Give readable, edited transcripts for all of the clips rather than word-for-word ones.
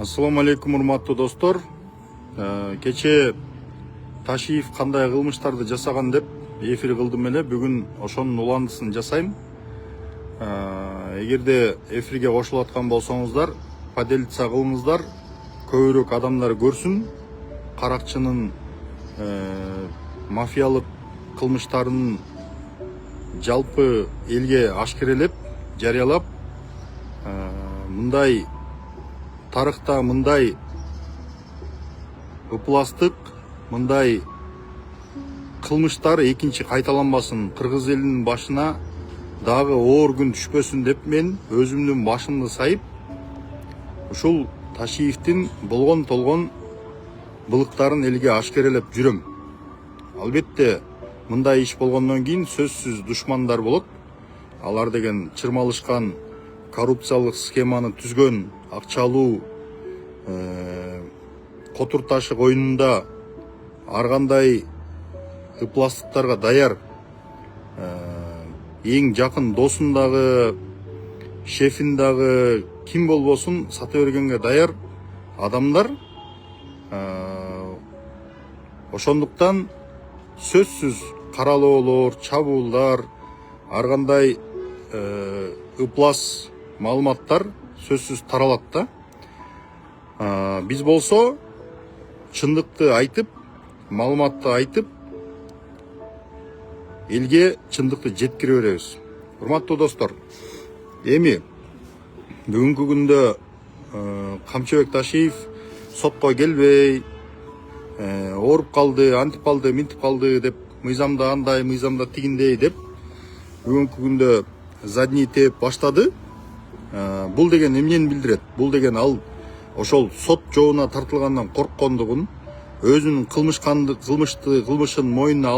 Ассаламу алейкум, урматтуу достор. Кече Ташиев кандай кылмыштарды жасаган деп эфир кылдым эле. Бүгүн ошонун уландысын жасайм. Эгерде эфирге кошулуп аткан болсоңуздар, поделиться кылыңыздар. Көбүрөөк адамдар көрсүн. Каракчынын мафиялык кылмыштарын жалпы элге ашкерелеп, жарыялап, мындай тарыхта мындай ыпластык, мындай кылмыштар экинчи кайталанбасын, кыргыз элинин башына дагы оор күн түшпөсүн деп мен өзүмдүн башымды сайып, ушул Ташиевдин болгон толгон былыктарын элге ашкерелеп жүрөм. Албетте, мындай иш болгондон кийин сөзсүз душмандар болот. Алар деген чырмалышкан коррупциялык схеманы түзгөн, акча алуу, котур ташык оюнунда ар кандай ыпластыктарга даяр, эң жакын досун дагы, шефин дагы, ким болбосун сата бергенге даяр адамдар. Ошондуктан сөзсүз каралоолор, чабуулдар, ар кандай ыплас маалыматтар сөзсүз таралат да. Биз болсо чындыкты айтып, маалыматты айтып, элге чындыкты жеткире беребиз. Урматтуу достор, эми бүгүнкү күндө Камчыбек Ташиев сотко келбей, ооруп калды, антип калды, минтип калды деп, мыйзамда андай, мыйзамда тигиндей деп бүгүнкү күндө задний тээп баштады. Бул деген эмнени билдирет? Бул деген ал ошол сот жообуна тартылгандан корккондугун, өзүнүн кылмышын мойнуна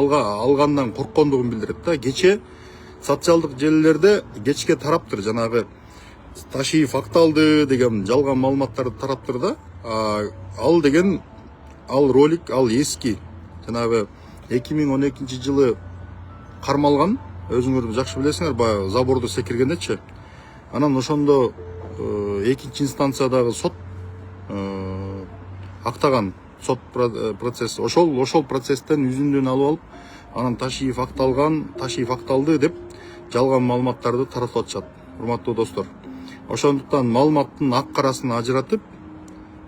алгандан корккондугун билдирет да. Кече социалдык желилерде кечке тараптыр, жанагы Ташиев акталды деген жалган маалыматтарды тараптыр да. Ал деген, ал ролик, ал эски, жанагы 2012 жылы кармалган, өзүңөр жакшы билесиңер, баягы заборду секиргендечи. Анан ошондо экинчи инстанциядагы сот актаган, сот процесс, ошол процесстен үзүндүн алып алып, анан Ташиев акталган, Ташиев акталды деп жалган маалыматтарды таратып атышат. Урматтуу достор, ошондуктан маалыматтын ак карасын ажыратып,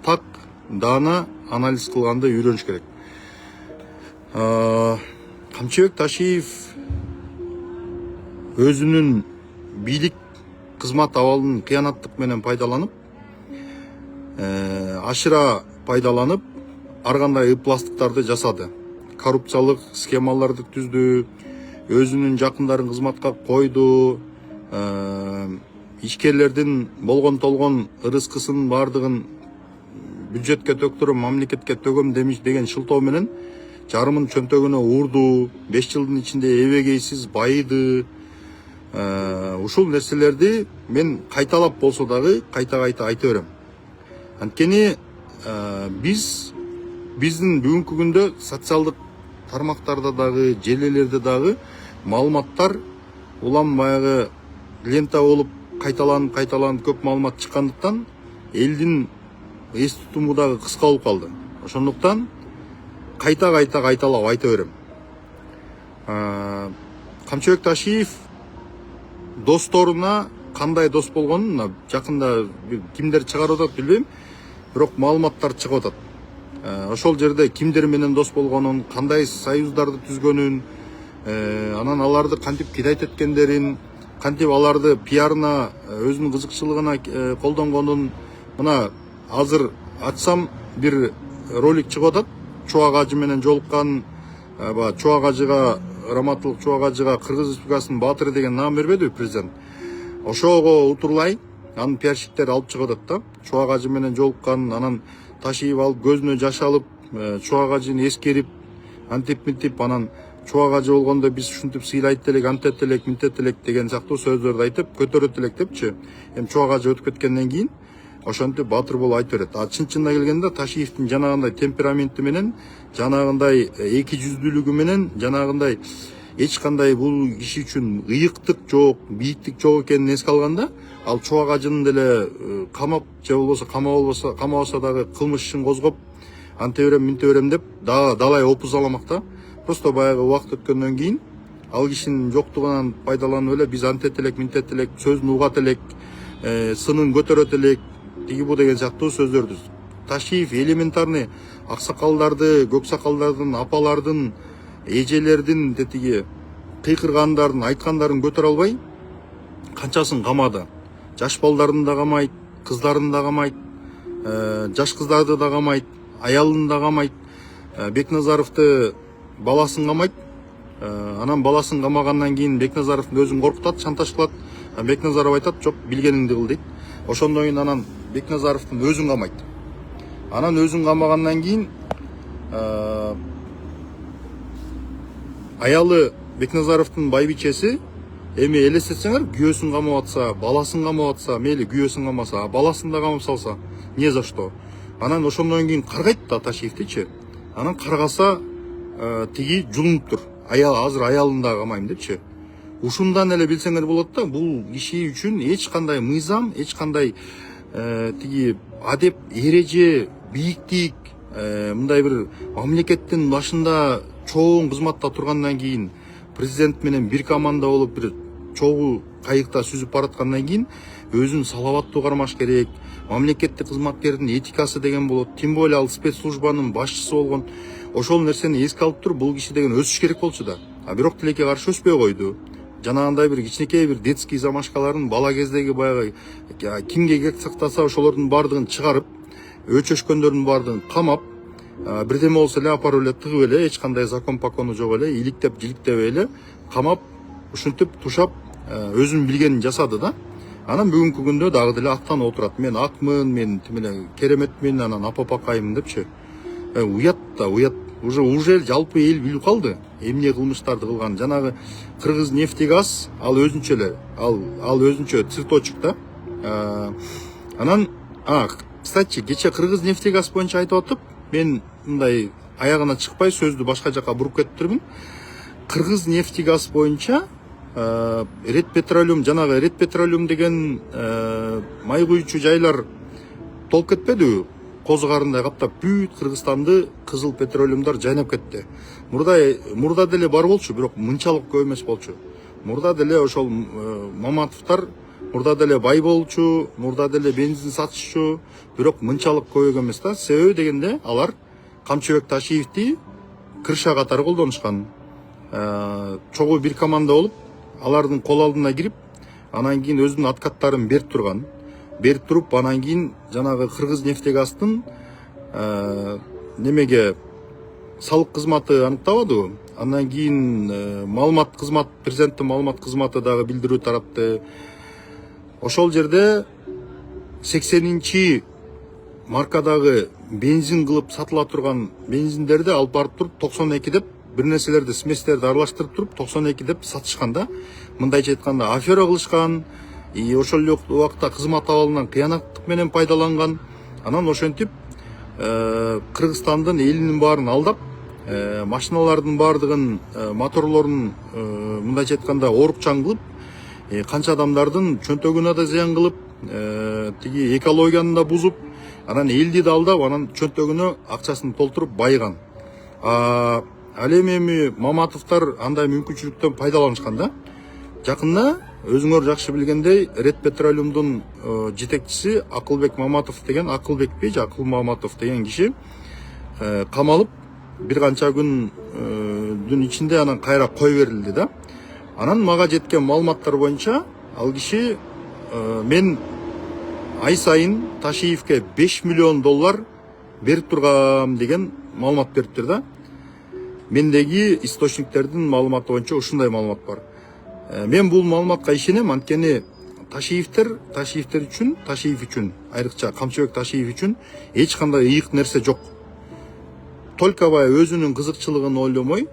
так даана анализ кылганды үйрөнүш керек. Камчыбек Ташиев өзүнүн бийлик кызмат абалын кыянаттык менен пайдаланып, ашыра пайдаланып, ар кандай ыпластыктарды жасады. Коррупциялык схемаларды түздү, өзүнүн жакындарын кызматка койду, ишкерлердин болгон толгон ырыскысын бардыгын бюджетке төктүрөм, мамлекетке төгөм деген шылтоо менен жарымын чөнтөгүнө урду, 5 жылдын ичинде эбегейсиз байыды. Ушул нерселерди мен кайталап болсо дагы кайта айта берем. Анткени биздин бүгүнкү күндө социалдык тармактарда дагы, желилерде дагы маалыматтар улам баягы лента болуп кайталанып көп маалымат чыккандыктан элдин эс тутуму дагы кыска болуп калды. Ошондуктан кайталап айта берем. Камчыбек Ташиев досторуна кандай дос болгонун жакында кимдер чыгарып атат билбейм, бирок маалыматтар чыгып атат. Ошол жерде кимдер менен дос болгонун, кандай союздарды түзгөнүн, анан аларды кантип кидайт эткендерин, кантип аларды пиарына, өзүнүн кызыкчылыгына колдонгонун. Мына азыр ачсам бир ролик чыгып атат. Чубак ажы менен жолуккан, Чубак ажыга, Раматылык Чубак ажыга Кыргыз Республикасынын баатыры деген наам бербедиби президент? Ошого утурлай анын пиарщиктери алып чыгып атат да. Чубак ажы менен жолуккан, анан Ташиев алып көзүнө жаш алып, Чубак ажыны эскерип, антип минтип, анан Чубак ажы болгондо биз ушинтип сыйлайт элек, антет элек, минтет элек деген сыяктуу сөздөрдү айтып, көтөрөт элек депчи. Эми Чубак ажы өтүп кеткенден кийин ошентип баатыр болуп айтып берет. Чын-чынына келгенде Ташиевдин жанагындай темпераменти менен, жанагындай эки жүздүүлүгү менен, жанагындай эч кандай бул киши үчүн ыйыктык жок, бийиктик жок экенин эске алганда, ал чубак ажынын деле камап же болбосо камабаса дагы кылмыш ишин козгоп, анте берем, мынте берем деп далай опузаламак да. Просто баягы убакыт өткөндөн кийин ал кишинин жоктугунан пайдаланып эле биз антет элек, минтет элек, сөзүн угат элек, сынын көтөрөт элек, тиги бу деген сыяктуу сөздөрдү Ташиев элементарный аксакалдарды, көк сакалдардын, апалардын, эжелердин тетиги кыйкыргандарын, айткандарын көтөрө албай канчасын камады. Жаш балдарын да камайт, кыздарын да камайт, жаш кыздарды да камайт, аялын да камайт. Бекназаровду баласын камайт. Анан баласын камагандан кийин Бекназаровдун өзүн коркутат, шантаж кылат. Бекназаров айтат, жок, билгениңди кыл дейт. Ошондон кийин анан Бекназаровдун өзүн камайт. Анан өзүн камагандан кийин аялы Бекназаровдун байбичеси, эми элестетсеңер, күйөөсүн камап атса, баласын камап атса, мейли күйөөсүн камаса, баласын да камап салса, не за что. Анан ошондон кийин каргайт да Ташиевдичи. Анан каргаса тиги жулунуптур. Азыр аялын да камайм депчи. Ушундан эле билсеңер болот да, бул киши үчүн эч кандай мыйзам, эч кандай тиги адеп, эреже, бийиктик, мындай бир мамлекеттин башында чоң кызматта тургандан кийин, президент менен бир команда болуп бир чогуу кайыкта сүзүп бараткандан кийин өзүн салаваттуу кармаш керек. Мамлекеттик кызматкердин этикасы деген болот. Тем более ал спецслужбанын башчысы болгон. Ошол нерсени эске алып туруп, бул киши деген өсүш керек болчу да. А бирок тилекке каршы өспөй койду. Жанагындай бир кичинекей бир детский замашкаларын бала кездеги баягы кимге кек сактаса ошолордун бардыгын чыгарып, өчөшкөндөрдүн бардыгын камап, бирдеме болсо эле апарып эле тыгып эле, эч кандай закон покону жок эле, иликтеп жиликтебей эле камап, ушинтип тушап өзүнүн билгенин жасады да. Анан бүгүнкү күндө дагы деле аттанып отурат. Мен акмын, мен тимеле кереметмин, анан апапакаймын депчи. Уят да, уят. Уже жалпы эл билип калды эмне кылмыштарды кылган. Жанагы Кыргыз нефтегаз, ал өзүнчө эле, ал өзүнчө цветочек да. Анан, кстати, кече Кыргыз нефтегаз боюнча айтып атып, мен мындай аягына чыкпай сөздү башка жака буруп кетиптирмин. Кыргыз нефтегаз боюнча Ред Петролиум, жанагы Ред Петролиум деген май куючу жайлар толуп кетпедиби? Козу карындай каптап бүт Кыргызстанды кызыл петролиумдар жайнап кетти. Мурда деле бар болчу, бирок мынчалык көп эмес болчу. Мурда деле ошол Маматовдор мурда деле бай болчу, мурда деле бензин сатышчу, бирок мынчалык көп эмес да. Себеби дегенде алар Камчыбек Ташиевди кырша катары колдонушкан. Чогуу бир команда болуп, алардын кол алдына кирип, анан кийин өзүнүн откаттарын берип турган. Берип туруп, анан кийин жанагы Кыргыз нефтегаздын немеге салык кызматы аныктабадыбы? Андан кийин маалымат кызмат, президенттин маалымат кызматы дагы билдирүү таратты. Ошол жерде 80-нчи маркадагы бензин кылып сатыла турган бензиндерди алып барып туруп 92 деп бир нерселерди, сместерди аралаштырып туруп 92 деп сатышкан да. Мындайча айтканда афера кылышкан. Ошол эле убакта кызмат абалынан кыянаттык менен пайдаланган. Анан ошентип Кыргызстандын элинин баарын алдап, машиналардын бардыгын, моторлорун мындайча айтканда оорукчан кылып, канча адамдардын чөнтөгүнө да зыян кылып, тиги экологияны да бузуп, анан элди да алдап, анан чөнтөгүнө акчасын толтуруп байыган. Ал эми Маматовдор андай мүмкүнчүлүктөн пайдаланышкан да. Жакында өзүңөр жакшы билгендей, Ред Петролиумдун жетекчиси Акылбек Маматов деген, Акылбекпи же Акыл Маматов деген киши камалып, бир канча күндүн ичинде анан кайра кой берилди да. Анан мага жеткен маалыматтар боюнча, ал киши мен ай сайын Ташиевке 5 миллион доллар берип тургам деген маалымат бериптир да. Мендеги источниктердин маалыматы боюнча ушундай маалымат бар. Мен бул маалыматка ишенем, анткени Ташиев үчүн, айрыкча Камчыбек Ташиев үчүн эч кандай ыйык нерсе жок. Только өзүнүн кызыкчылыгын ойломой,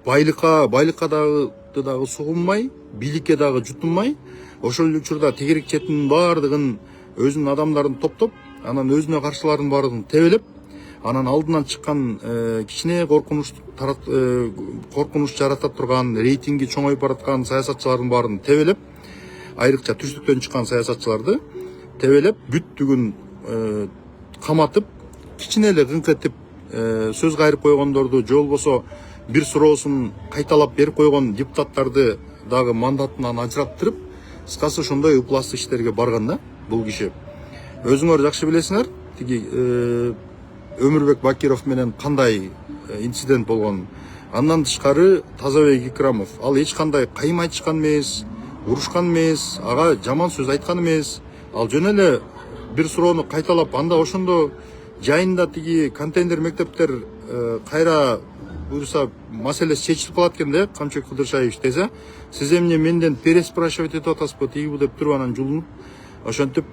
байлыкка дагы сугунмай, бийликке дагы жутунмай, ошол эле учурда тегерек четинин бардыгын өзүнүн адамдарын топтоп, анан өзүнө каршылардын бардыгын тебелеп, анан алдынан чыккан кичине коркунуч жарата турган, рейтинги чоңоюп бараткан саясатчылардын баарын тебелеп, айрыкча түштүктөн чыккан саясатчыларды тебелеп, бүттүгүн каматып, кичине эле кыңкетип сөз кайрып койгондорду, же болбосо бир суроосун кайталап берип койгон депутаттарды дагы мандатынан ажыраттырып, кыскасы ошондой ыпластык иштерге барган да бул киши. Өзүңөр жакшы билесиңер, тиги Өмүрбек Бакиров менен кандай инцидент болгон. Андан тышкары Тазабек Икрамов, ал эч кандай кайым айтышкан эмес, урушкан эмес, ага жаман сөз айткан эмес. Ал жөн эле бир суроону кайталап, анда ошондо жайында тиги контейнер мектептер кайра буюрса маселеси чечилип калат экен да, Камчыбек Кыдыршаевич десе, сиз эмне менден переспрашивать этип атасызбы тигибу деп туруп анан жулунуп, ошентип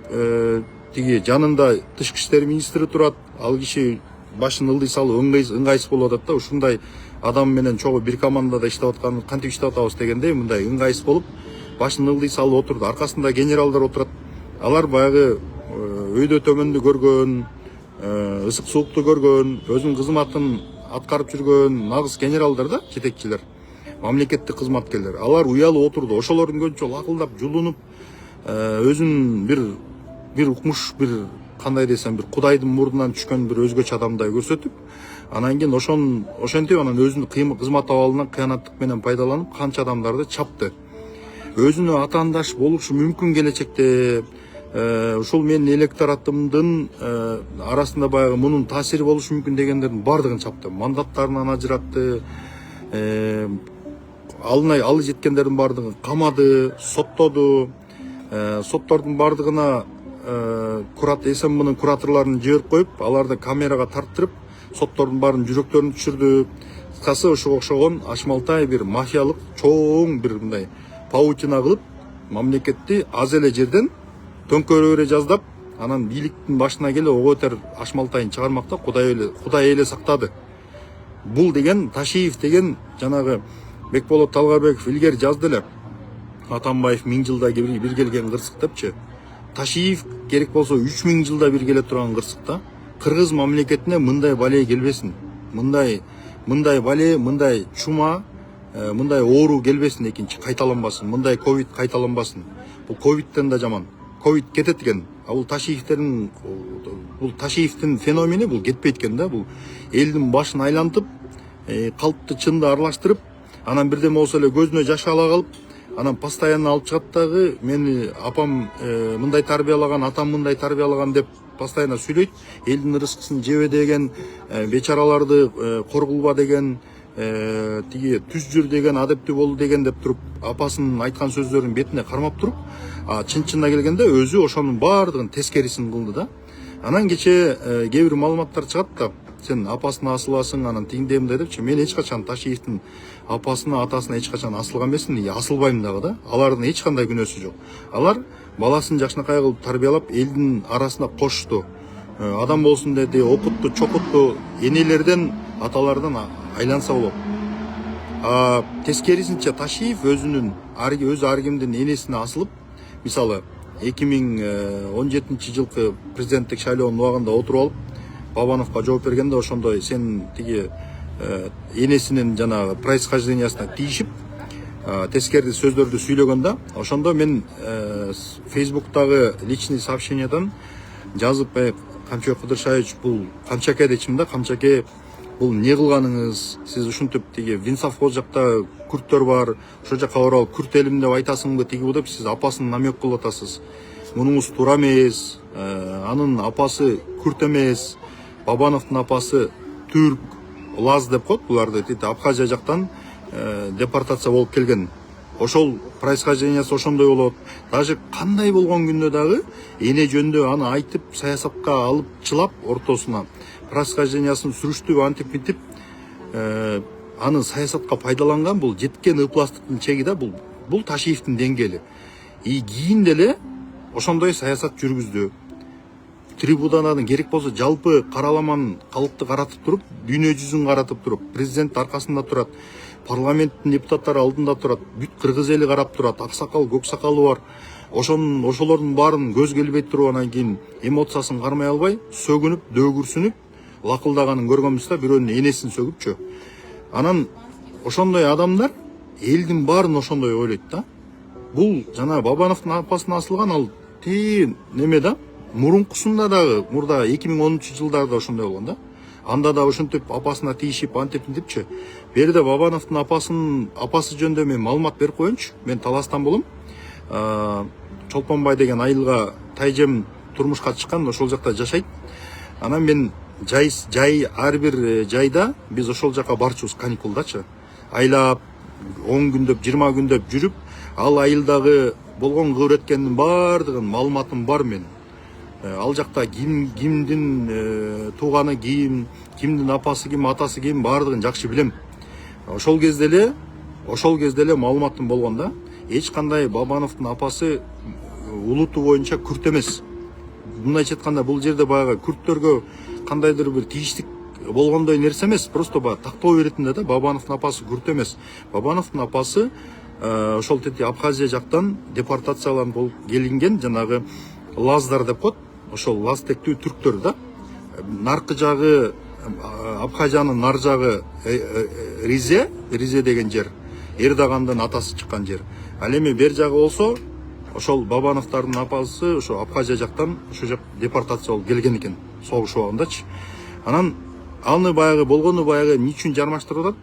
тиги жанында тышкы иштер министри турат, ал киши башын ылдый салып ыңгайсыз болуп атат да, ушундай адам менен чогуу бир командада иштеп аткан, кантип иштеп атабыз дегендей мындай ыңгайсыз болуп, башын ылдый салып отурду. Аркасында генералдар отурат. Алар баягы өйдө төмөндү көргөн, ысык суукту көргөн, өзүнүн кызматын аткарып жүргөн нагыз генералдар да, жетекчилер, мамлекеттик кызматкерлер. Алар уялып отурду. Ошолордун көбүнчө акылдап, жулунуп, өзүн бир укмуш, бир кандай десем, бир кудайдын мурдунан түшкөн бир өзгөчө адамдай көрсөтүп, анан кийин ошентип анан өзүнүн кызмат абалынан кыянаттык менен пайдаланып канча адамдарды чапты. Өзүнө атаандаш болушу мүмкүн келечекте, ушул менин электоратымдын арасында баягы мунун таасири болушу мүмкүн дегендердин бардыгын чапты. Мандаттарынан ажыратты, алы жеткендердин бардыгын камады, соттоду. Соттордун бардыгына СМБнын кураторлорун жиберип коюп, аларды камерага тарттырып, соттордун баарын жүрөктөрүн түшүрдү. Кыскасы ошого окшогон ашмалтай бир мафиялык чоң бир мындай паутина кылып, мамлекетти аз эле жерден төңкөрө жаздап, анан бийликтин башына келе ого өтөр ашмалтайын чыгармакта Кудай эле сактады. Бул деген Ташиев деген жанагы Бекболот Талгарбеков илгери жазды эле. Атамбаев 1000 жылда бир келген кырсык депчи. Ташиев керек болсо 3000 жылда бир келе турган кырсыкта. Кыргыз мамлекетине мындай бале келбесин. Мындай бале, мындай чума, мындай оору келбесин, экинчи кайталанбасын. Мындай ковид кайталанбасын. Бул ковидтен да жаман. Ковид кетет экен. Бул Ташиевдин феномени бул кетпейт экен да. Бул элдин башын айлантып, калпты чынды аралаштырып, анан бирдеме болсо эле көзүнө жаш ала калып, анан постоянно алып чыгат дагы, мени апам мындай тарбиялаган, атам мындай тарбиялаган деп постоянно сүйлөйт. Элдин рызкысын жебе деген, бечараларды коргулба деген, тиги түз жүр деген, адептүү бол деген деп туруп, апасынын айткан сөздөрүнүн бетине кармап туруп, чын-чынына келгенде өзү ошонун баардыгын тескерисин кылды да. Анан кечээ кээ бир маалыматтар чыгат да, сен апасына асыласың, анан тигиндей мындай депчи. Мен эч качан Ташиевдин апасына, атасына эч качан асылган эмесмин, асылбайм дагы да. Алардын эч кандай күнөөсү жок. Алар баласын жакшынакай кылып тарбиялап, элдин арасына кошту. Адам болсун деди, окутту, чокутту, энелерден, аталардан айланса болот. Тескерисинче Ташиев өзүнүн өз ар кимдин энесине асылып, мисалы 2017 жылкы президенттик шайлоонун убагында отуруп алып, Бабановго жооп бергенде ошондой сен тиги энесинин жанагы происхождениясына тийишип, тескерди сөздөрдү сүйлөгөн да. Ошондо мен Facebook'тагы личный сообщениядан жазып, Камчыбек Кыдыршаевич, бул Камчаке дечим да, Камчаке, бул эмне кылганыңыз? Сиз ушинтип тиги Винсовхоз жакта күрттөр бар, ошол жакка барып күрт элим деп айтасыңбы тиги деп сиз апасын намек кылып атасыз. Мунуңуз туура эмес. Анын апасы күрт эмес. Бабановдун апасы түрк, лаз деп коет буларды, Абхазия жактан депортация болуп келген. Ошол происхождениясы ошондой болот. Даже кандай болгон күндө дагы эне жөндө аны айтып, саясатка алып чылап ортосуна происхождениясын сүрүштүп, антип-митип аны саясатка пайдаланган, бул жеткен ыпластыктын чеги да, бул Ташиевдин деңгээли. Кийин деле ошондой саясат жүргүздү. Трибунадан керек болсо жалпы караламан калкты каратып туруп, дүйнө жүзүн каратып туруп, президент аркасында турат, парламенттин депутаттары алдында турат, бүт кыргыз эли карап турат, аксакал, көк сакалы бар. Ошолордун баарын көз келбей туруп, анан кийин эмоциясын кармай албай, сөгүнүп, дөгүрсүнүп, лакылдаганын көргөнбүз да, бирөөнүн энесин сөгүпчү. Анан ошондой адамдар элдин баарын ошондой ойлойт да. Бул жана Бабановдун апасына асылган, ал неме да, мурункусунда дагы, мурда 2013-жылдарда ошондой болгон да. Анда да ошентип апасына тийишип антип мынтипчи. Берде Бабановдун апасы жөнүндө мен маалымат берип коеюнчу. Мен Таластан болом. Чолпонбай деген айылга тайжем турмушка чыккан, ошол жакта жашайт. Анан мен жай ар бир жайда биз ошол жака барчубуз каникулдачы. Айлап 10 күндөп, 20 күндөп жүрүп, ал айылдагы болгон кыбыр-эткендин баардыгын маалыматым бар мен. Ал жакта кимдин тууганы ким, кимдин апасы ким, атасы ким, баардыгын жакшы билем. Ошол кезде эле маалыматым болгон да. Эч кандай Бабановдун апасы улуту боюнча күрт эмес. Мындайча айтканда, бул жерде баягы күрттөргө кандайдыр бир тийиштик болгондой нерсе эмес, просто баягы тактоо беретинде да. Бабановдун апасы күрт эмес. Бабановдун апасы ошол Абхазия жактан депортацияланып болуп келинген, жанагы лаздар деп коет. Ошол лаз тектүү түрктөр да. Наркы жагы, Абхазиянын нар жагы Ризе деген жер. Эрдогандын атасы чыккан жер. Ал эми бер жагы болсо, ошол Бабановдардын апасы ошо Абхазия жактан ошо жак депортация болуп келген экен, согуш убагындачы. Анан аны баягы болгону баягы эмне үчүн жармаштырып атат?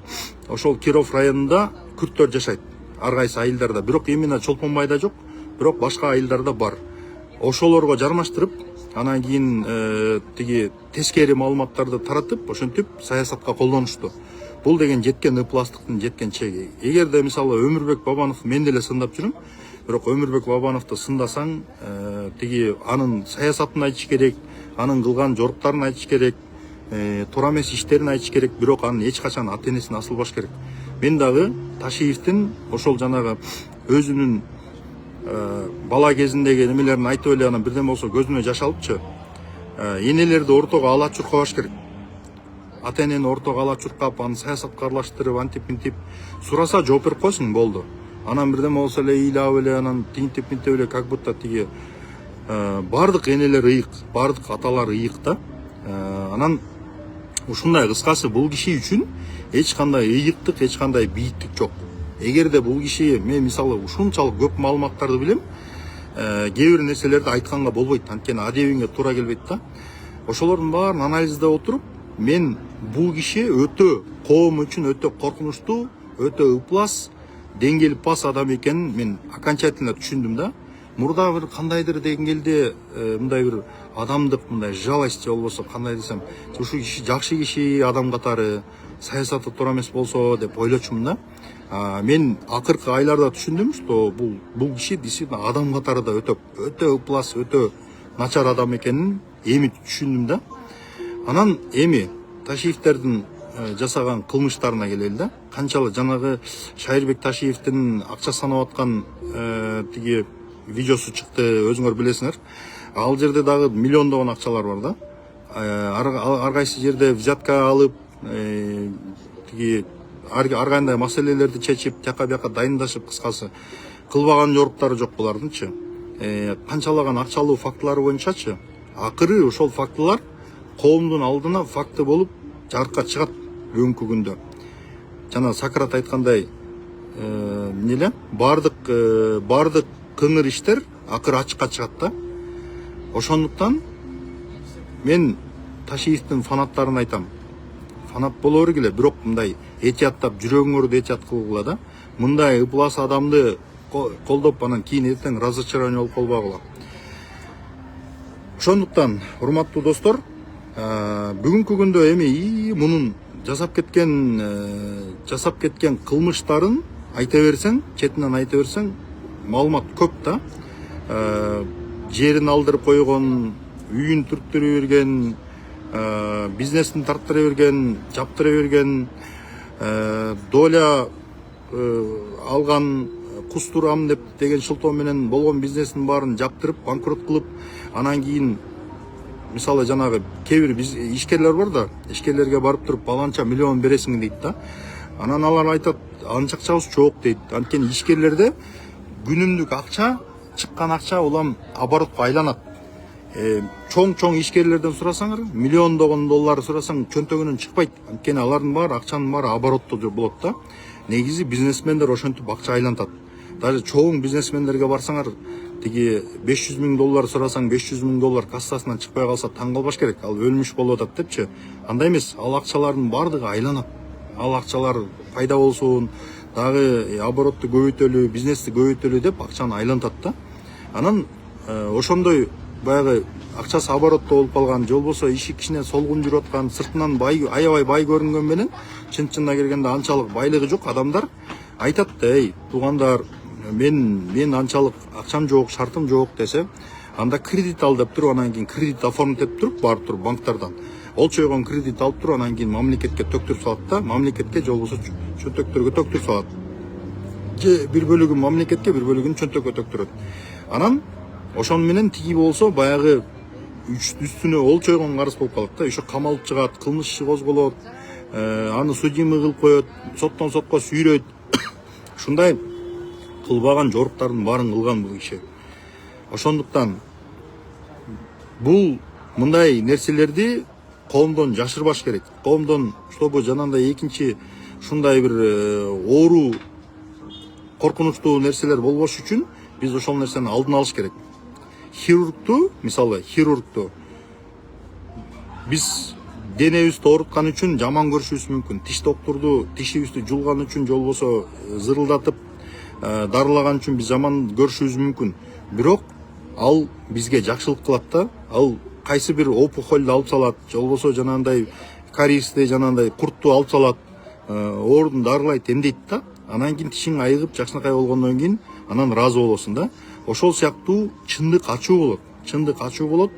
Ошол Киров районунда күрттөр жашайт. Ар кайсы айылдарда, бирок именно Чолпонбайда жок, бирок башка айылдарда бар. Ошолорго жармаштырып, анан кийин тиги тескери маалыматтарды таратып, ошентип саясатка колдонушту. Бул деген жеткен ыпластыктын жеткен чеги. Эгерде мисалы Өмүрбек Бабанов, мен деле сындап жүрүм, бирок Өмүрбек Бабановду сындасаң, тиги анын саясатын айтыш керек, анын кылган жоруктарын айтыш керек, туура эмес иштерин айтыш керек, бирок анын эч качан ата-энесине асылбаш керек. Мен дагы Ташиевдин ошол жанагы өзүнүн бала кезиндеги немелерин айтып эле, анан бирден болсо көзүнө жаш алыпчы. Энелерди ортого ала чуркабаш керек. Ата-энени ортого ала чуркап, аны саясатка аралаштырып, антип-минтип сураса жооп берип койсуң, болду. Анан бирден болсо эле ыйлап эле, анан тинтип-минтип эле, как будто тиги бардык энелер ыйык, бардык аталар ыйык да. Анан ушундай, кыскасы, бул киши үчүн эч кандай ыйыктык, эч кандай бийиктик жок. Эгерде бул киши, мен мисалы ушунчалык көп маалыматтарды билем, кээ бир нерселерди айтканга болбойт, анткени адебиңе туура келбейт да. Ошолордун баарын анализдеп отуруп, мен бул киши өтө коом үчүн өтө коркунучтуу, өтө ыплас, деңгели пас адам экенин мен окончательно түшүндүм да. Мурда бир кандайдыр деңгээлде мындай бир адамдык, мындай жалость же болбосо кандай десем, ушу киши жакшы киши, адам катары, саясаты туура эмес болсо деп ойлочумун да. Мен акыркы айларда түшүндүм, что бул киши действительно адам катары да өтө ыплас, өтө начар адам экенин эми түшүндүм да. Анан эми Ташиевдердин жасаган кылмыштарына келели да. Канчалык жанагы Шайырбек Ташиевдин акча санап аткан тиги видеосу чыкты, өзүңөр билесиңер. Ал жерде дагы миллиондогон акчалар бар да. Ар кайсы жерде взятка алып, тиги ар кандай маселелерди чечип, жака бияка дайындашып, кыскасы кылбаган жоруктары жок булардынчы. Канчалаган акчалуу фактылары боюнчачы, акыры ошол фактылар коомдун алдына факты болуп жарыкка чыгат бүгүнкү күндө. Жана Сократ айткандай, эмне бардык кыңыр иштер акыры ачыкка чыгат да. Ошондуктан мен Ташиевдин фанаттарын айтам. Фанат боло бергиле, бирок мындай этияттап, жүрөгүңөрдү этият кылгыла да. Мындай ыплас адамды колдоп, анан кийин эртең разочарование болуп калбагыла. Ошондуктан, урматтуу достор, бүгүнкү күндө эми мунун жасап кеткен кылмыштарын айта берсең, четинен айта берсең, маалымат көп да. Жерин алдырып койгон, үйүн түрттүрө берген, бизнесин тарттыра берген, жаптыра берген, доля алган, кустурам деген шылтоо менен болгон бизнесин баарын жаптырып, банкрот кылып, анан кийин мисалы жанагы кээ бир ишкерлер бар да, ишкерлерге барып туруп баланча миллион бересиң дейт да. Анан алар айтат, анча акчабыз жок дейт. Анткени ишкерлерде күнүмдүк акча, чыккан акча улам оборотко айланат. чоң ишкерлерден сурасаңар, миллиондогон доллар сурасаң чөнтөгүнөн чыкпайт. Анткени алардын баары акчанын баары оборотто болот да. Негизи бизнесмендер ошентип акча айлантат. Даже чоң бизнесмендерге барсаңар, тиги 500 000 доллар сурасаң, 500 000 доллар кассасынан чыкпай калса таң калбаш керек. Ал өлмүш болуп атат депчи. Андай эмес, ал акчалардын баардыгы айланат. Ал акчалар пайда болсун, дагы оборотты көбөйтөлү, бизнести көбөйтөлү деп акчаны айлантат да. Анан ошондой баягы акчасы оборотто болуп калган, же болбосо иши кичине солгун жүрүп аткан, сыртынан аябай бай көрүнгөн менен чын-чынына келгенде анчалык байлыгы жок адамдар айтат да, эй туугандар, мен анчалык акчам жок, шартым жок десе, анда кредит ал деп туруп, анан кийин кредит оформить туруп, барып туруп банктардан олчойгон кредит алып туруп, анан кийин мамлекетке төктүрүп салат да, мамлекетке же болбосо чөнтөктөргө төктүрүп салат. Же бир бөлүгүн мамлекетке, бир бөлүгүн чөнтөккө төктүрөт. Анан ошон менен тиги болсо баягы үстүнө олчойгон карыз болуп калат да, ошо камалып чыгат, кылмыш иши козголот, аны судимый кылып коет, соттон сотко сүйрөйт. Ушундай кылбаган жоруктардын баарын кылган бул киши. Ошондуктан бул мындай нерселерди коомдон жашырбаш керек. Коомдон, чтобы жанагындай экинчи ушундай бир оору, коркунучтуу нерселер болбош үчүн биз ошол нерсени алдын алыш керек. Мисалы хирургту биз денебизди ооруткан үчүн жаман көрүшүбүз мүмкүн. Тиш доктурду тишибизди жулган үчүн, же болбосо зырылдатып дарылаган үчүн биз жаман көрүшүбүз мүмкүн. Бирок ал бизге жакшылык кылат да. Ал кайсы бир опухольду алып салат, же болбосо жанагындай кариести, жанагындай куртту алып салат, оорудун дарылайт, эмдейт да. Анан кийин тишиң айыгып, жакшынакай болгондон кийин анан ыраазы болосуң да. Ошол сыяктуу чындык ачуу болот. Чындык ачуу болот.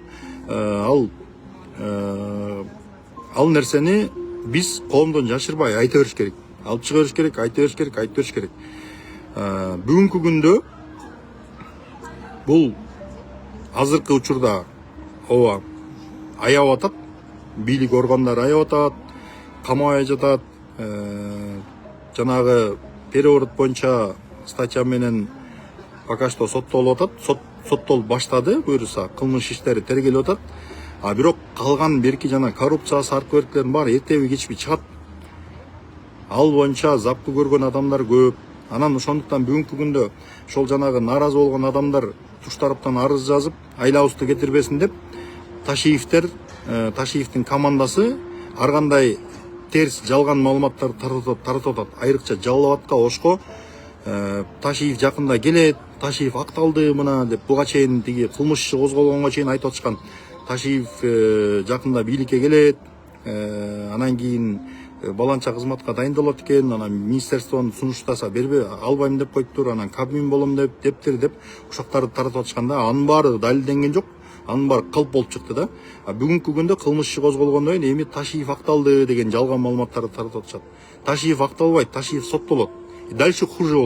Ал нерсени биз коомдон жашырбай айта бериш керек. Алып чыга бериш керек, айта бериш керек, айтып бериш керек. Бүгүнкү күндө бул азыркы учурда ооба аябап атат. Бийлик органдары аябап атат, камабай жатат. Жанагы переворот боюнча статья менен пока что соттолуп атат. Соттолуп баштады, буюрса кылмыш иштери тергелип атат. А бирок калган берки жана коррупция саркы беркилердин баары эртеби кечпи чыгат. Ал боюнча запкы көргөн адамдар көп. Анан ошондуктан бүгүнкү күндө ошол жанагы нааразы болгон адамдар туш тараптан арыз жазып, айлабызды кетирбесин деп Ташиевдин командасы ар кандай терс жалган маалыматтарды таратып атат. Айрыкча Жалал Абадка, Ошко Ташиев жакында келет, Ташиев акталды мына деп буга чейин тиги кылмыш иши козголгонго чейин айтып атышкан. Ташиев жакында бийликке келет, анан кийин баланча кызматка дайындалат экен, анан министерствонун сунуштаса бербей албайм деп коюптур, анан Кабмин болом деп ушактарды таратып атышканда, анын баары далилденген жок, анын баары кылп болуп чыкты да. Бүгүнкү күндө кылмыш иши козголгондон кийин эми Ташиев акталды деген жалган маалыматтарды таратып атышат. Ташиев акталбайт, Ташиев соттолот. Дальше хуже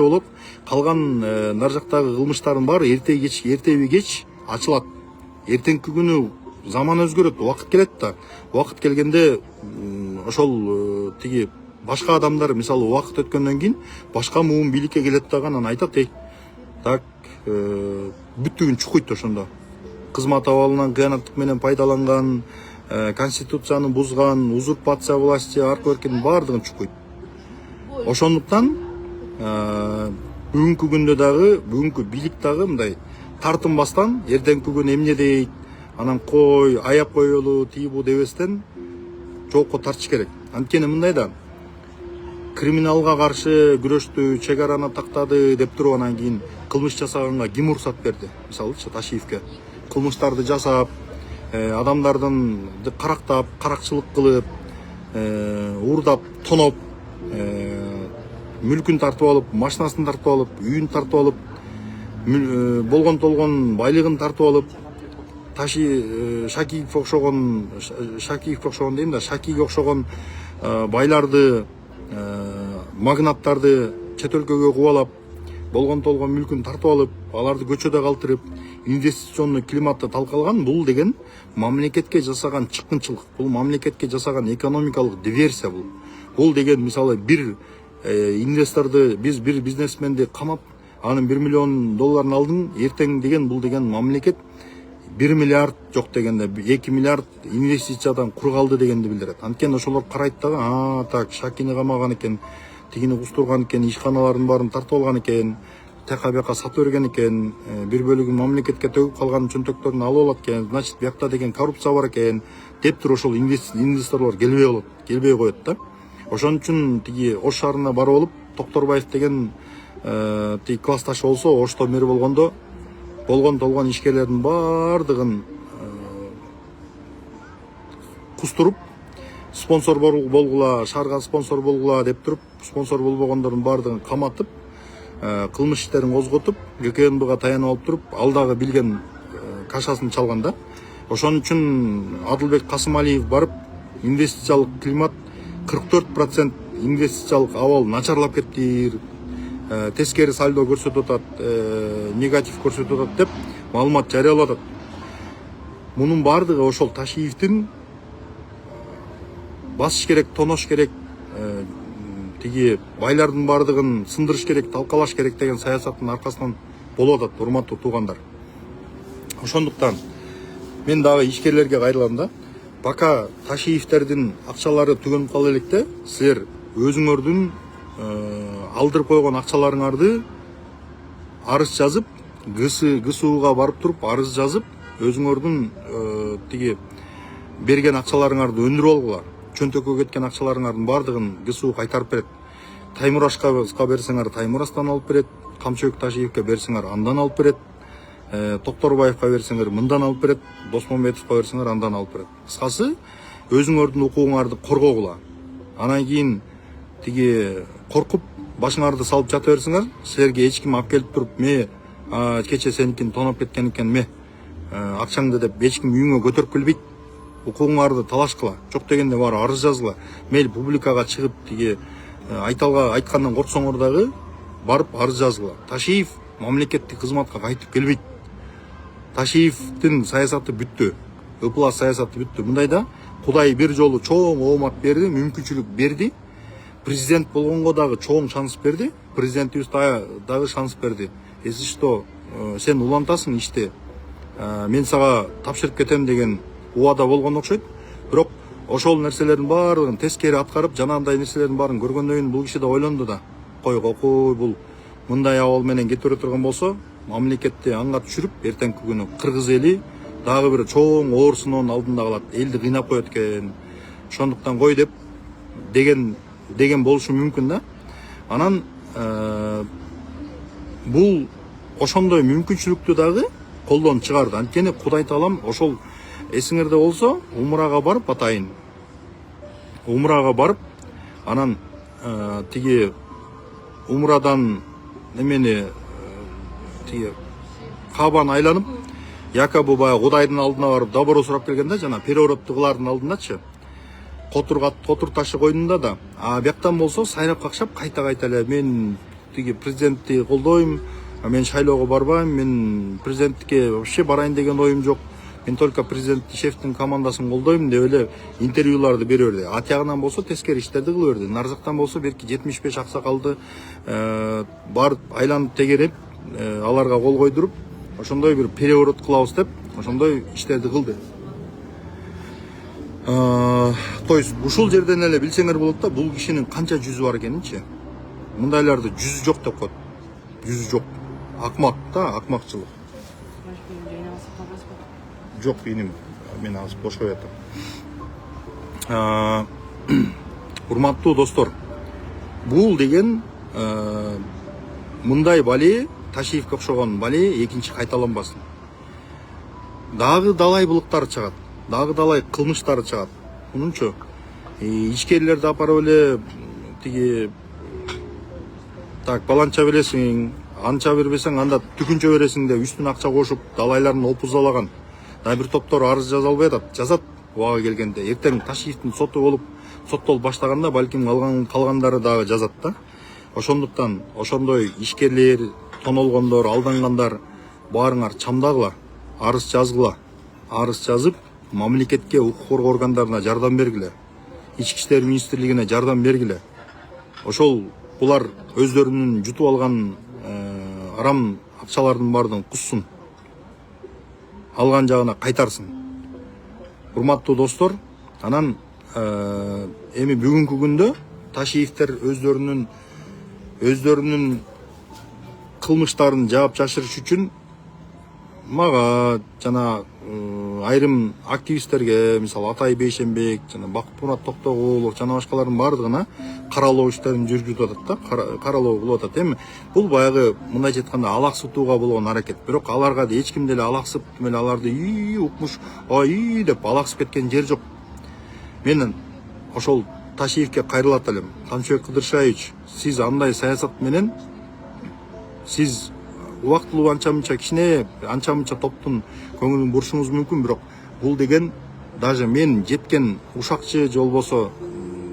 болот. Калган нар жактагы кылмыштардын баары эртеби кеч ачылат. Эртеңки күнү заман өзгөрөт, убакыт келет да. Убакыт келгенде ошол тиги башка адамдар, мисалы убакыт өткөндөн кийин башка муун бийликке келет дагы, анан айтат, так бүттүгүн чукуйт ошондо. Кызмат абалынан кыянаттык менен пайдаланган, конституцияны бузган, узурпация власти, аркы беркинин баардыгын чукуйт. Ошондуктан бүгүнкү күндө дагы, бүгүнкү бийлик дагы мындай тартынбастан, эртеңки күн эмне дейт, анан кой, аяп коелу, тиги дебестен жоокко тартыш керек. Анткени мындай да, криминалга каршы күрөштү, чек араны тактады деп туруп, анан кийин кылмыш жасаганга ким уруксат берди? Мисалычы Ташиевке кылмыштарды жасап, адамдардын карактап, каракчылык кылып, уурдап, тоноп, мүлкүн тартып алып, машинасын тартып алып, үйүн тартып алып, болгон толгон байлыгын тартып алып, Шакиевке окшогон дейм да, Шакиевке окшогон байларды, магнаттарды чет өлкөгө кубалап, болгон толгон мүлкүн тартып алып, аларды көчөдө калтырып, инвестиционный климатты талкалган. Бул деген мамлекетке жасаган чыккынчылык, бул мамлекетке жасаган экономикалык диверсия. Бул деген мисалы бир инвесторду, бир бизнесменди камап, анын $1 миллион алдың, эртең деген бул деген мамлекет 1 миллиард жок дегенде 2 миллиард инвестициядан кур калды дегенди билдирет. Анткени ошолор карайт дагы, так Шакини камаган экен, тигини кустурган экен, ишканалардын баарын тартып алган экен, тяка бияка сатып берген экен, бир бөлүгүн мамлекетке төгүп калган чөнтөктөрүн алып алат экен, значит биякта деген коррупция бар экен деп туруп ошол инвесторлор келбей коет да. Ошон үчүн тиги Ош шаарына барып алып, Токторбаев деген тиги классташы болсо, Ошто мэр болгондо болгон ишкерлердин баардыгын кустуруп, спонсор болгула, шаарга спонсор болгула деп туруп, спонсор болбогондордун баардыгын каматып, кылмыш иштерин козготуп, ГКНБга таянып алып туруп, ал дагы билген кашасын чалган да. Ошон үчүн Адылбек Касымалиев барып, инвестициялык климат 44% инвестициялык абал начарлап кетти, тескери сальдо көрсөтүп атат, негатив көрсөтүп атат деп маалымат жарыялап атат. Мунун баардыгы ошол Ташиевдин басыш керек, тонош керек, тиги байлардын баардыгын сындырыш керек, талкалаш керек деген саясаттын аркасынан болуп атат, урматтуу туугандар. Ошондуктан мен дагы ишкерлерге кайрылам да. Пока Ташиевтердин акчалары түгөнүп кала электе, силер өзүңөрдүн алдырып койгон акчаларыңарды арыз жазып, ГСУга барып туруп арыз жазып, өзүңөрдүн тиги берген акчаларыңарды өндүрүп алгыла. Чөнтөккө кеткен акчаларыңардын баардыгын ГСУ кайтарып берет. Таймурашка берсеңер Таймурастан алып берет, Камчыбек Ташиевке берсеңер андан алып берет, Токторбаевка берсеңер мындан алып берет, Досмамбетовко берсеңер андан алып берет. Кыскасы, өзүңөрдүн укугуңарды коргогула. Анан кийин тиги коркуп башыңарды салып жата берсеңер, силерге эч ким алып келип туруп, кече сеникин тоноп кеткен экен, акчаңды деп эч ким үйүңө көтөрүп келбейт. Укугуңарды талашкыла, жок дегенде баары арыз жазгыла. Мейли публикага чыгып тиги айткандан корксоңор дагы барып арыз жазгыла. Ташиев мамлекеттик кызматка кайтып келбейт. Ташиевдин саясаты бүттү. ыплас саясаты бүттү. Мындайда Кудай бир жолу чоң оомат берди, мүмкүнчүлүк берди. Президент болгонго дагы чоң шанс берди. Президентибиз дагы шанс берди. Если что, сен улантасың иште. Мен сага тапшырып кетем деген убада болгон окшойт. Бирок ошол нерселердин баардыгын тескери аткарып, жанагындай нерселердин баарын көргөндөн кийин бул киши да ойлонду да. Кокуй бул мындай абал менен кете бере турган болсо, мамлекетти аңга түшүрүп, эртеңки күнү кыргыз эли дагы бир чоң оор сыноонун алдында калат. Элди кыйнап коет экен. Ошондуктан кой деп деген болушу мүмкүн да. Анан бул ошондой мүмкүнчүлүктү дагы колдон чыгарды. Анткени Кудай таалам ошол эсиңерде болсо, умрага барып атайын. Умрага барып, анан тиги умрадан немени тиги Кабаны айланып, якобы баягы Кудайдын алдына барып добро сурап келгенде, жана переворотту кылардын алдындачы. Котур ташы койдунда да. Бияктан болсо сайрап какшап кайта эле мен тиги президентти колдойм, мен шайлоого барбайм, мен президенттикке вообще барайын деген оюм жок. Мен только президент Ишевдин командасын колдойм деп эле интервьюларды бере берди. Атягынан болсо тескери иштерди кыла берди. Нарзактан болсо берки 75 аксакалды барып айланып тегереп, аларга кол койдуруп, ошондой бир переворот кылабыз деп, ошондой иштерди кылды. То есть ушул жерден эле билсеңер болот да, бул кишинин канча жүзү бар экенинчи. Мындайларды жүзү жок деп коет. Жүзү жок. Акмак да, акмакчылык. Жок, иним, мен азыр бош коюп атам. Урматтуу достор, бул деген мындай бали, Ташиевке окшогон бали экинчи кайталанбасын. Дагы далай булуктар чыгат, дагы далай кылмыштар чыгат. Мунунчу ишкерлерди апарып эле тиги так баланча бересиң, анча бербесең анда түкүнчө бересиң деп үстүнө акча кошуп далайларын опузалаган. Бир топтор арыз жаза албай атат, жазат убага келгенде. Эртең Ташиевдин соту болуп, соттолуп баштаганда балким калгандары дагы жазат да. Ошондуктан ошондой ишкерлер, тонолгондор, алдангандар баарыңар чамдагыла, арыз жазгыла. Арыз жазып, мамлекетке, укук коргоо органдарына жардам бергиле. Ички иштер министрлигине жардам бергиле. Ошол булар өздөрүнүн жутуп алган арам акчалардын баардыгын куссун. алган жагына кайтарсын. Урматтуу достор, анан эми бүгүнкү күндө Ташиевдер өздөрүнүн кылмыштарын жаап жашырыш үчүн мага жана айрым активисттерге, мисалы Атай Бейшенбек, жана Бакытмурат Токтогулов жана башкалардын баардыгына каралоо иштерин жүргүзүп атат да, каралоо кылып атат. Эми бул баягы мындайча айтканда алаксытууга болгон аракет. Бирок аларга эч ким деле алаксып, аларды укмуш, деп алаксып кеткен жер жок. Мен ошол Ташиевке кайрылат элем. Камчыбек Кыдыршаевич, сиз андай саясат менен сиз убактылуу анча-мынча кичине, анча-мынча топтун көңүлүн бурушуңуз мүмкүн, бирок бул деген даже мен жеткен ушакчы же болбосо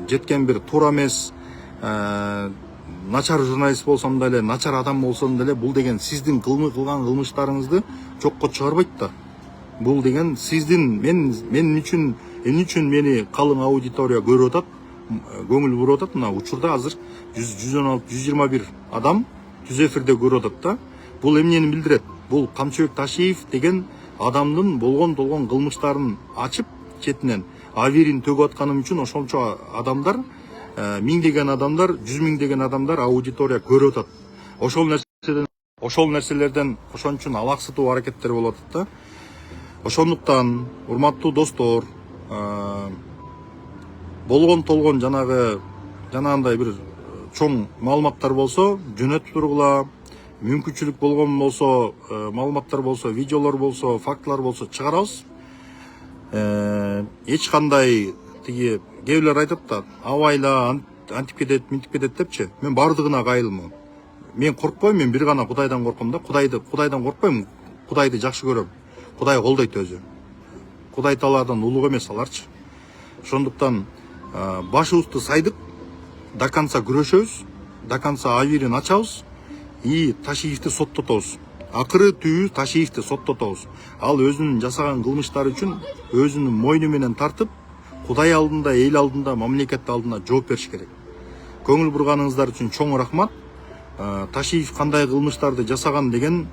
жеткен бир туура эмес начар журналист болсом деле, начар адам болсом деле, бул деген сиздин кылган кылмыштарыңызды жокко чыгарбайт да. Бул деген сиздин мен үчүн эмне үчүн мени калың аудитория көрүп атат, көңүл буруп атат. Мына учурда азыр 116-121 адам түз эфирде көрүп атат да. Бул эмнени билдирет? Бул Камчыбек Ташиев деген адамдын болгон толгон кылмыштарын ачып четинен авирин төгүп атканым үчүн ошончо адамдар, миңдеген адамдар, 100 миңдеген адамдар аудитория көрүп атат. Ошол нерселерден ошон үчүн алаксытуу аракеттер болуп атат да. Ошондуктан, урматтуу достор, болгон толгон жанагындай бир чоң маалыматтар болсо жөнөтүп тургула, мүмкүнчүлүк болгон болсо, маалыматтар болсо, видеолор болсо, фактылар болсо чыгарабыз. Эч кандай кээ бирлер айтат да, абайла антип кетет, минтип кетет депчи. Мен бардыгына кайрылмам. Мен коркпойм, мен бир гана Кудайдан корком да. Кудайдан коркпойм, Кудайды жакшы көрөм. Кудай колдойт өзү. Кудай талаардан улук эмес аларчы. Ошондуктан башыбызды сайдык, до конца күрөшөбүз, до конца авирин ачабыз и Ташиевди соттотобуз. Акыры түбү Ташиевди соттотобуз. Ал өзүнүн жасаган кылмыштары үчүн өзүнүн мойну менен тартып, Кудай алдында, эл алдында, мамлекет алдында жооп бериш керек. Көңүл бурганыңыздар үчүн чоң рахмат. Ташиев кандай кылмыштарды жасаган деген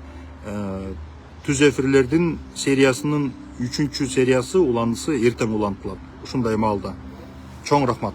түз эфирлердин сериясынын 3-сериясы уландысы эртең улантылат. Ушундай маалда. Чоң рахмат.